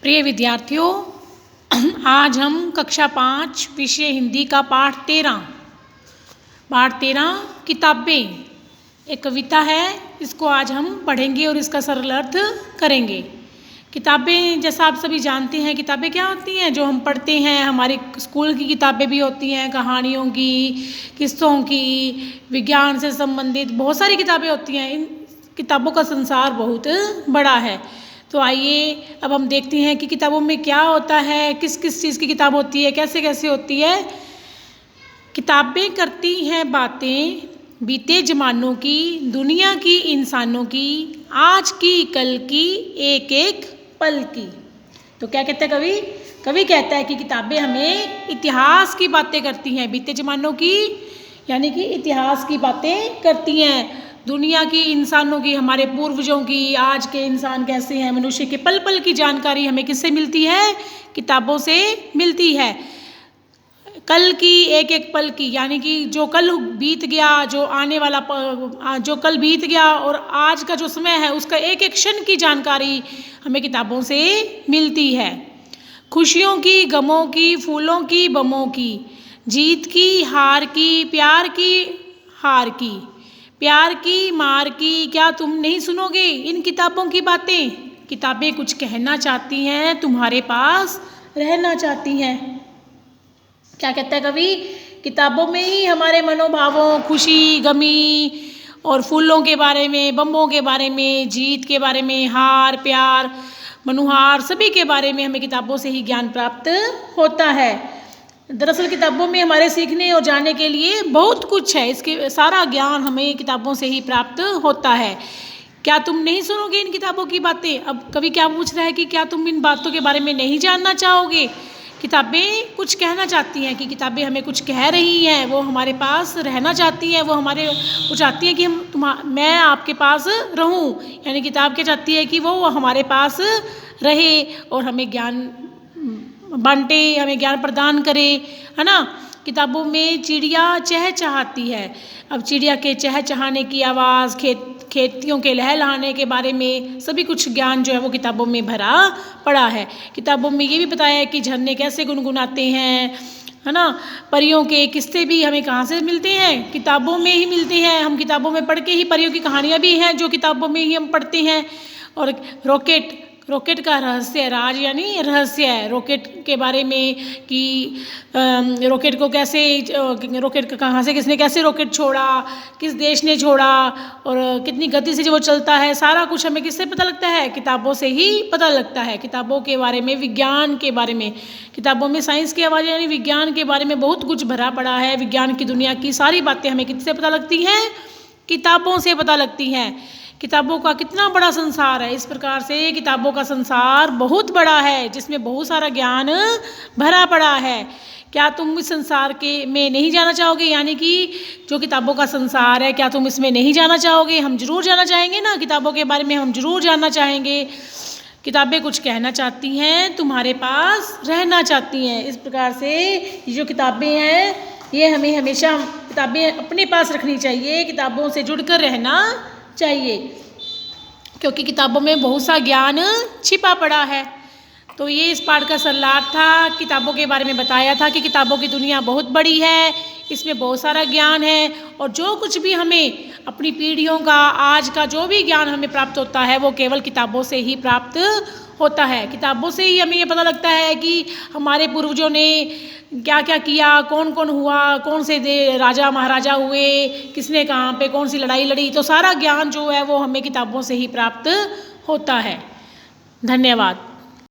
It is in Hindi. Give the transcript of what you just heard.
प्रिय विद्यार्थियों, आज हम कक्षा 5 विषय हिंदी का पाठ 13 किताबें एक कविता है। इसको आज हम पढ़ेंगे और इसका सरल अर्थ करेंगे। किताबें जैसा आप सभी जानते हैं, किताबें क्या होती हैं जो हम पढ़ते हैं। हमारी स्कूल की किताबें भी होती हैं, कहानियों की, किस्सों की, विज्ञान से संबंधित बहुत सारी किताबें होती हैं। इन किताबों का संसार बहुत बड़ा है। तो आइए अब हम देखते हैं कि किताबों में क्या होता है, किस किस चीज़ की किताब होती है, कैसे कैसे होती है। किताबें करती हैं बातें बीते ज़मानों की, दुनिया की, इंसानों की, आज की, कल की, एक एक पल की। तो क्या कहता है कवि? कवि कहता है कि किताबें हमें इतिहास की बातें करती हैं, बीते ज़मानों की यानी कि इतिहास की बातें करती हैं, दुनिया की, इंसानों की, हमारे पूर्वजों की, आज के इंसान कैसे हैं, मनुष्य के पल पल की जानकारी हमें किससे मिलती है? किताबों से मिलती है। कल की, एक एक पल की, यानी कि जो कल बीत गया, जो आने वाला जो कल बीत गया और आज का जो समय है उसका एक एक क्षण की जानकारी हमें किताबों से मिलती है। खुशियों की, गमों की, फूलों की, बमों की, जीत की, हार की, प्यार की, हार की, प्यार की, मार की, क्या तुम नहीं सुनोगे इन किताबों की बातें? किताबें कुछ कहना चाहती हैं, तुम्हारे पास रहना चाहती हैं। क्या कहता है कवि? किताबों में ही हमारे मनोभावों, खुशी, गमी और फूलों के बारे में, बम्बों के बारे में, जीत के बारे में, हार, प्यार, मनुहार, सभी के बारे में हमें किताबों से ही ज्ञान प्राप्त होता है। दरअसल किताबों में हमारे सीखने और जानने के लिए बहुत कुछ है। इसके सारा ज्ञान हमें किताबों से ही प्राप्त होता है। क्या तुम नहीं सुनोगे इन किताबों की बातें? अब कवि क्या पूछ रहा है कि क्या तुम इन बातों के बारे में नहीं जानना चाहोगे? किताबें कुछ कहना चाहती हैं कि किताबें हमें कुछ कह रही हैं, वो हमारे पास रहना चाहती हैं, वो चाहती हैं कि मैं आपके पास रहूं। यानी किताब क्या चाहती है कि वो हमारे पास रहे और हमें ज्ञान बांटे, हमें ज्ञान प्रदान करे, है ना। किताबों में चिड़िया चहचहाती है। अब चिड़िया के चहचहाने की आवाज़, खेतियों के लहलहाने के बारे में सभी कुछ ज्ञान जो है वो किताबों में भरा पड़ा है। किताबों में ये भी बताया है कि झरने कैसे गुनगुनाते हैं, है ना। परियों के किस्से भी हमें कहाँ से मिलते हैं? किताबों में ही मिलते हैं। हम किताबों में पढ़ के ही, परियों की कहानियाँ भी हैं जो किताबों में ही हम पढ़ते हैं। और रॉकेट का रहस्य, राज यानी रहस्य है रॉकेट के बारे में कि रॉकेट को कहाँ से, किसने कैसे रॉकेट छोड़ा, किस देश ने छोड़ा और कितनी गति से जो वो चलता है, सारा कुछ हमें किससे पता लगता है? किताबों से ही पता लगता है। किताबों के बारे में, विज्ञान के बारे में, किताबों में साइंस की आवाज़ यानी विज्ञान के बारे में बहुत कुछ भरा पड़ा है। विज्ञान की दुनिया की सारी बातें हमें किससे पता लगती हैं? किताबों से पता लगती हैं। किताबों का कितना बड़ा संसार है। इस प्रकार से किताबों का संसार बहुत बड़ा है जिसमें बहुत सारा ज्ञान भरा पड़ा है। क्या तुम इस संसार में नहीं जाना चाहोगे? यानी कि जो किताबों का संसार है, क्या तुम इसमें नहीं जाना चाहोगे? हम जरूर जाना चाहेंगे ना, किताबों के बारे में हम जरूर जानना चाहेंगे। किताबें कुछ कहना चाहती हैं, तुम्हारे पास रहना चाहती हैं। इस प्रकार से ये जो किताबें हैं ये हमें हमेशा किताबें अपने पास रखनी चाहिए, किताबों से जुड़कर रहना चाहिए, क्योंकि किताबों में बहुत सा ज्ञान छिपा पड़ा है। तो ये इस पाठ का सरलार्थ था। किताबों के बारे में बताया था कि किताबों की दुनिया बहुत बड़ी है, इसमें बहुत सारा ज्ञान है और जो कुछ भी हमें अपनी पीढ़ियों का, आज का जो भी ज्ञान हमें प्राप्त होता है वो केवल किताबों से ही प्राप्त होता है। किताबों से ही हमें ये पता लगता है कि हमारे पूर्वजों ने क्या क्या किया, कौन कौन हुआ, कौन से राजा महाराजा हुए, किसने कहाँ पे कौन सी लड़ाई लड़ी। तो सारा ज्ञान जो है वो हमें किताबों से ही प्राप्त होता है। धन्यवाद।